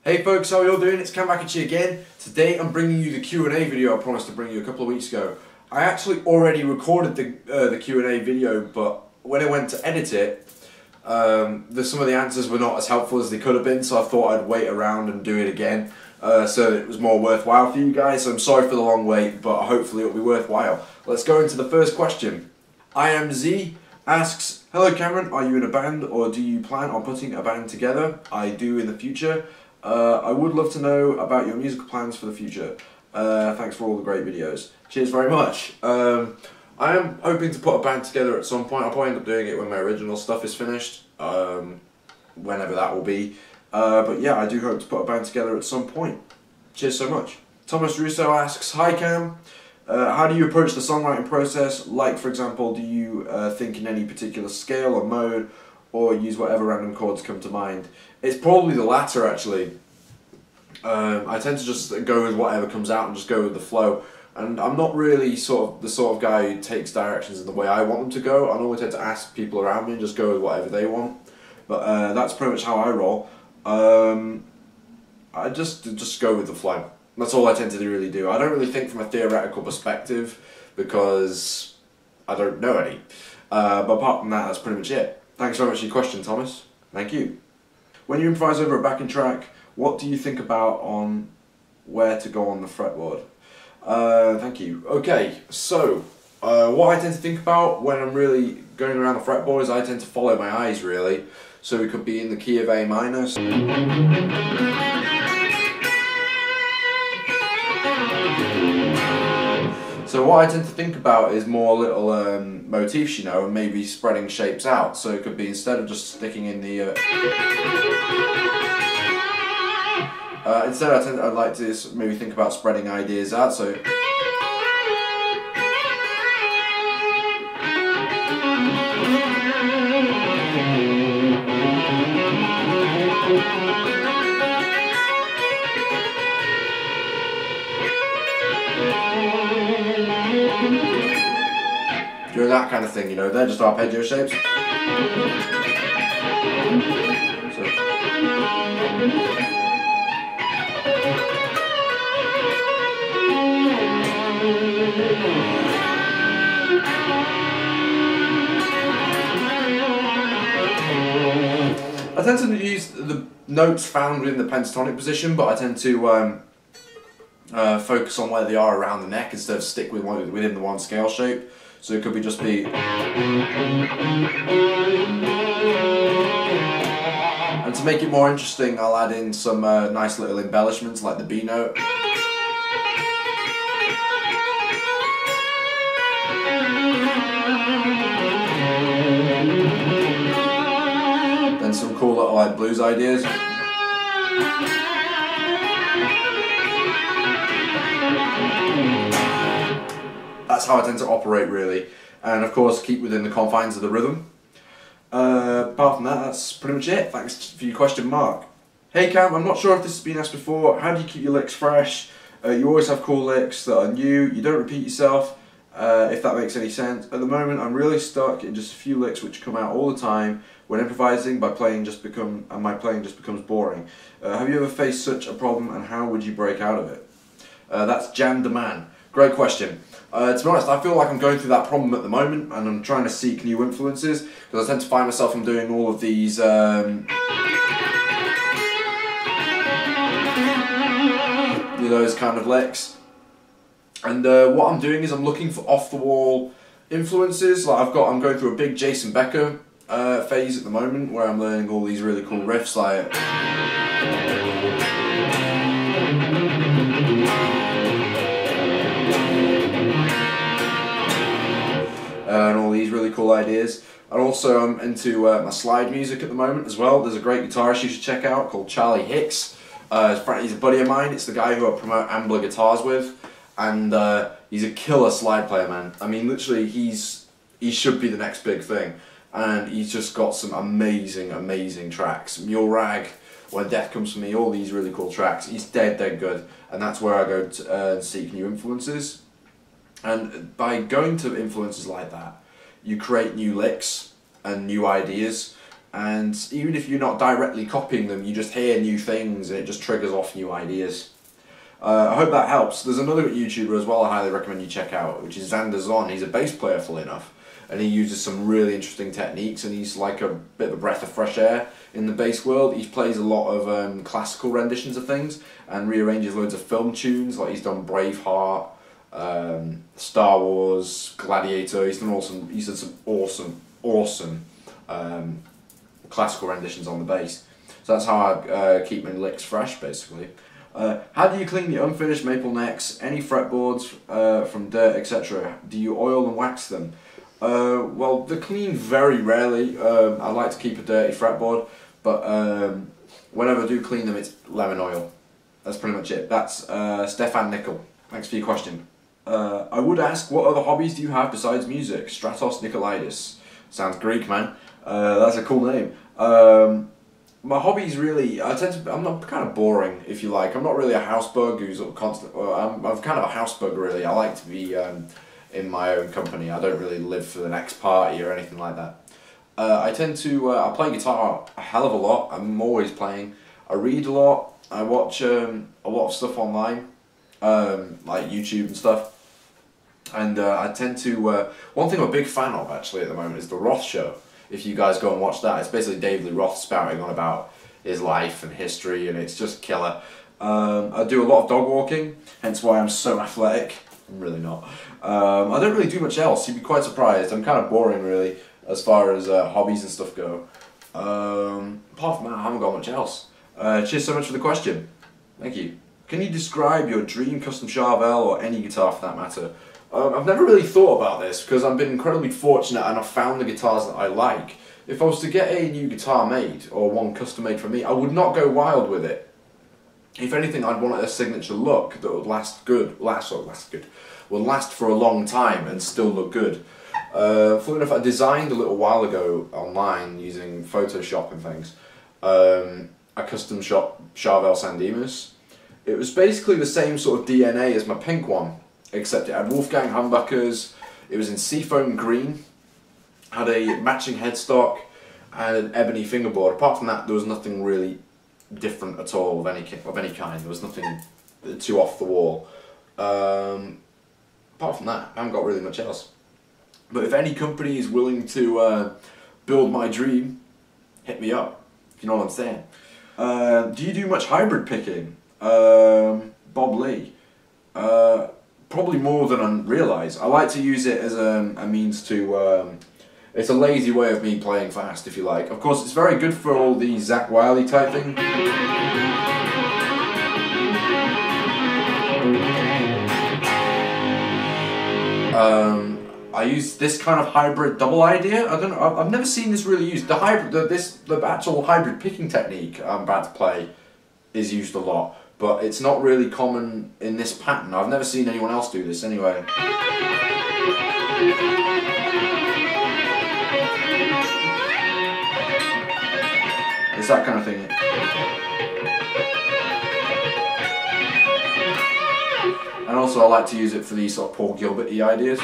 Hey folks, how are you all doing? It's Cam back at you again. Today I'm bringing you the Q&A video I promised to bring you a couple of weeks ago. I actually already recorded the Q&A video, but when I went to edit it, some of the answers were not as helpful as they could have been, so I thought I'd wait around and do it again so that it was more worthwhile for you guys. So I'm sorry for the long wait, but hopefully it'll be worthwhile. Let's go into the first question. I am Z asks, hello Cameron, are you in a band or do you plan on putting a band together? I do in the future. I would love to know about your musical plans for the future. Thanks for all the great videos. Cheers very much. I am hoping to put a band together at some point. I'll probably end up doing it when my original stuff is finished, whenever that will be. But yeah, I do hope to put a band together at some point. Cheers so much. Thomas Russo asks, hi Cam, how do you approach the songwriting process? Like, for example, do you think in any particular scale or mode, or use whatever random chords come to mind? It's probably the latter, actually. I tend to just go with whatever comes out and just go with the flow. And I'm not really the sort of guy who takes directions in the way I want them to go. I normally tend to ask people around me and just go with whatever they want. But that's pretty much how I roll. I just go with the flow. That's all I tend to really do. I don't really think from a theoretical perspective because I don't know any. But apart from that, that's pretty much it. Thanks very much for your question, Thomas. Thank you. When you improvise over a backing track, what do you think about on where to go on the fretboard? Thank you. Okay, so what I tend to think about when I'm really going around the fretboard is I tend to follow my eyes, really. So it could be in the key of A minor. So what I tend to think about is more little motifs, you know, and maybe spreading shapes out. So it could be, instead of just sticking in the instead I'd like to maybe think about spreading ideas out. So doing that kind of thing, you know, they're just arpeggio shapes. I tend to use the notes found within the pentatonic position, but I tend to focus on where they are around the neck instead of stick within the one scale shape. So it could be just be, and to make it more interesting, I'll add in some nice little embellishments like the B note. Then some cool little like blues ideas. That's how I tend to operate, really, and of course keep within the confines of the rhythm. Apart from that, that's pretty much it. Thanks for your question, Mark. Hey Cam, I'm not sure if this has been asked before, how do you keep your licks fresh? You always have cool licks that are new, you don't repeat yourself, if that makes any sense. At the moment I'm really stuck in just a few licks which come out all the time when improvising, my playing just becomes boring. Have you ever faced such a problem, and how would you break out of it? That's Jan the Man. Great question. To be honest, I feel like I'm going through that problem at the moment, and I'm trying to seek new influences, because I tend to find myself I'm doing all of these those kind of licks, and what I'm doing is I'm looking for off-the-wall influences. Like I'm going through a big Jason Becker phase at the moment, where I'm learning all these really cool riffs, like and all these really cool ideas. And also I'm into my slide music at the moment as well. There's a great guitarist you should check out called Charlie Hicks. He's a buddy of mine. It's the guy who I promote Ambler Guitars with, and he's a killer slide player, man. I mean, literally, he should be the next big thing, and he's just got some amazing tracks. Mule Rag, When Death Comes For Me, all these really cool tracks. He's dead good, and that's where I go to seek new influences. And by going to influences like that, you create new licks and new ideas, and even if you're not directly copying them, you just hear new things and it just triggers off new ideas. I hope that helps. There's another YouTuber as well I highly recommend you check out, which is Xander Zon. He's a bass player, full enough, and he uses some really interesting techniques, and he's like a bit of a breath of fresh air in the bass world. He plays a lot of classical renditions of things and rearranges loads of film tunes, like he's done Braveheart, Star Wars, Gladiator. He's done some awesome classical renditions on the bass. So that's how I keep my licks fresh, basically. How do you clean the unfinished maple necks, any fretboards from dirt, etc.? Do you oil and wax them? Well, they're cleaned very rarely. I like to keep a dirty fretboard, but whenever I do clean them, it's lemon oil. That's pretty much it. That's Stefan Nickel. Thanks for your question. I would ask, what other hobbies do you have besides music? Stratos Nikolaitis. Sounds Greek, man. That's a cool name. My hobbies really, I'm not kind of boring, if you like. I'm not really a house bug who's constant. I'm kind of a house bug, really. I like to be in my own company. I don't really live for the next party or anything like that. I play guitar a hell of a lot. I'm always playing. I read a lot. I watch a lot of stuff online, like YouTube and stuff. And I tend to, one thing I'm a big fan of actually at the moment is The Roth Show. If you guys go and watch that, it's basically David Lee Roth spouting on about his life and history, and it's just killer. I do a lot of dog walking, hence why I'm so athletic. I'm really not. I don't really do much else. You'd be quite surprised. I'm kind of boring, really, as far as hobbies and stuff go. Apart from that, I haven't got much else. Cheers so much for the question. Thank you. Can you describe your dream custom Charvel, or any guitar for that matter? I've never really thought about this because I've been incredibly fortunate and I've found the guitars that I like. If I was to get a new guitar made, or one custom made for me, I would not go wild with it. If anything, I'd want a signature look that would would last for a long time and still look good. Funnily enough, I designed a little while ago online using Photoshop and things, a custom shop Charvel San Dimas. It was basically the same sort of DNA as my pink one, except it had Wolfgang humbuckers, it was in seafoam green, had a matching headstock, and an ebony fingerboard. Apart from that, there was nothing really different at all of any kind. There was nothing too off the wall. Apart from that, I haven't got really much else. But if any company is willing to build my dream, hit me up, if you know what I'm saying. Do you do much hybrid picking? Bob Lee. Probably more than I realise. I like to use it as a means to, it's a lazy way of me playing fast, if you like. Of course, it's very good for all the Zach Wiley type thing. I use this kind of hybrid double idea. I don't know. I've never seen this really used. The actual hybrid picking technique I'm about to play is used a lot, but it's not really common in this pattern. I've never seen anyone else do this anyway. It's that kind of thing. And also I like to use it for these sort of Paul Gilbert-y ideas.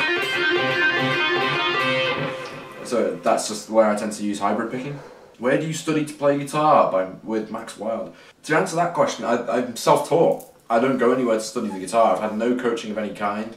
So that's just where I tend to use hybrid picking. Where do you study to play guitar? With Max Wild. To answer that question, I'm self-taught. I don't go anywhere to study the guitar. I've had no coaching of any kind.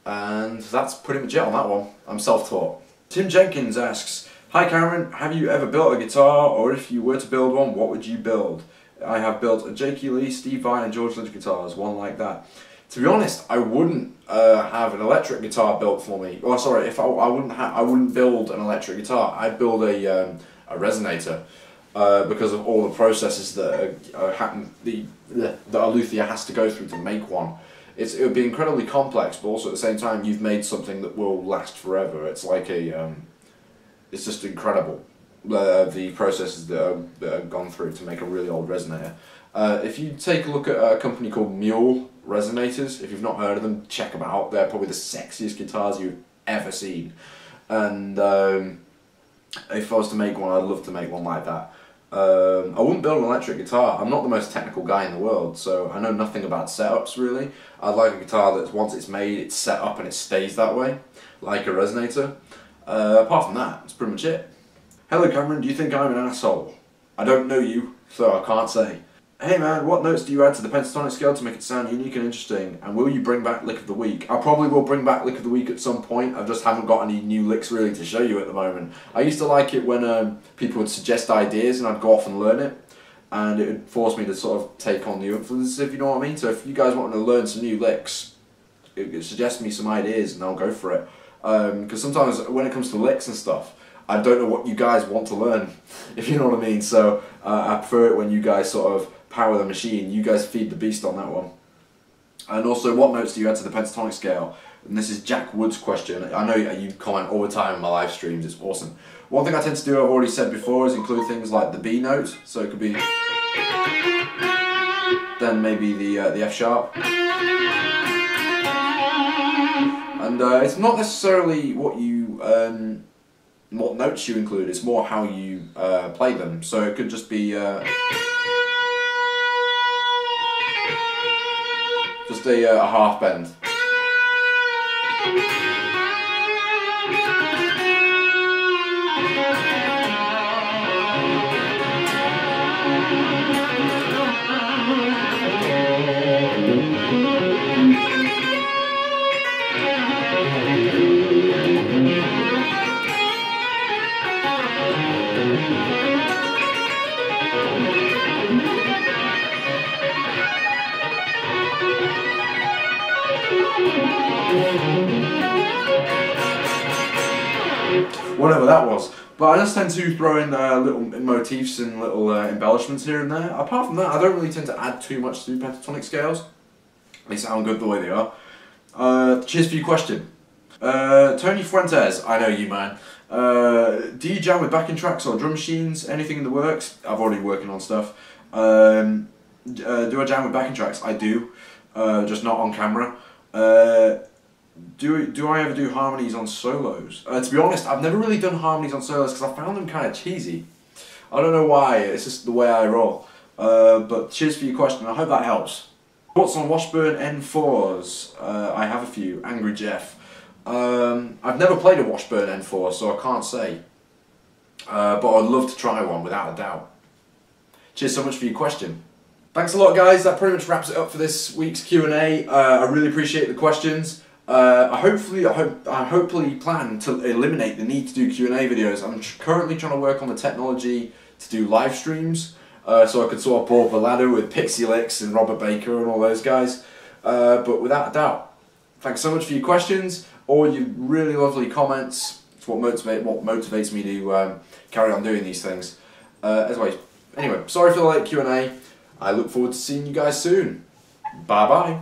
And that's pretty much it on that one. I'm self-taught. Tim Jenkins asks, hi Cameron, have you ever built a guitar, or if you were to build one, what would you build? I have built a J.K. Lee, Steve Vai and George Lynch guitars, one like that. To be honest, I wouldn't have an electric guitar built for me. Well, sorry, if I wouldn't build an electric guitar. I'd build a resonator because of all the processes that a luthier has to go through to make one. It would be incredibly complex, but also at the same time, you've made something that will last forever. It's like it's just incredible, the processes that are gone through to make a really old resonator. If you take a look at a company called Mule Resonators, if you've not heard of them, check them out. They're probably the sexiest guitars you've ever seen. And if I was to make one, I'd love to make one like that. I wouldn't build an electric guitar. I'm not the most technical guy in the world, so I know nothing about setups really. I'd like a guitar that once it's made, it's set up and it stays that way, like a resonator. Apart from that, that's pretty much it. Hello Cameron, do you think I'm an asshole? I don't know you, so I can't say. Hey man, what notes do you add to the pentatonic scale to make it sound unique and interesting? And will you bring back Lick of the Week? I probably will bring back Lick of the Week at some point. I just haven't got any new licks really to show you at the moment. I used to like it when people would suggest ideas and I'd go off and learn it. And it would force me to sort of take on the influences, if you know what I mean. So if you guys want to learn some new licks, it suggest me some ideas and I'll go for it. Because sometimes when it comes to licks and stuff, I don't know what you guys want to learn, if you know what I mean. So I prefer it when you guys sort of power the machine. You guys feed the beast on that one. And also, what notes do you add to the pentatonic scale? And this is Jack Wood's question. I know you comment all the time on my live streams, it's awesome. One thing I tend to do, I've already said before, is include things like the B note. So it could be, then maybe the F sharp. And it's not necessarily what you, what notes you include, it's more how you play them. So it could just be just a half bend. Whatever that was. But I just tend to throw in little motifs and little embellishments here and there. Apart from that, I don't really tend to add too much to pentatonic scales. They sound good the way they are. Cheers for your question. Tony Fuentes, I know you, man. Do you jam with backing tracks or drum machines? Anything in the works? I've already been working on stuff. Do I jam with backing tracks? I do, just not on camera. Do I ever do harmonies on solos? To be honest, I've never really done harmonies on solos because I found them kind of cheesy. I don't know why, it's just the way I roll. But cheers for your question, I hope that helps. Thoughts on Washburn N4s? I have a few. Angry Jeff. I've never played a Washburn N4, so I can't say. But I'd love to try one, without a doubt. Cheers so much for your question. Thanks a lot, guys. That pretty much wraps it up for this week's Q&A. I really appreciate the questions. I hopefully plan to eliminate the need to do Q&A videos. I'm currently trying to work on the technology to do live streams, so I could sort of pull up a ladder with Pixie Licks and Robert Baker and all those guys. But without a doubt, thanks so much for your questions, all your really lovely comments. It's what motivates me to carry on doing these things. Anyway, sorry for the late Q&A. I look forward to seeing you guys soon. Bye bye.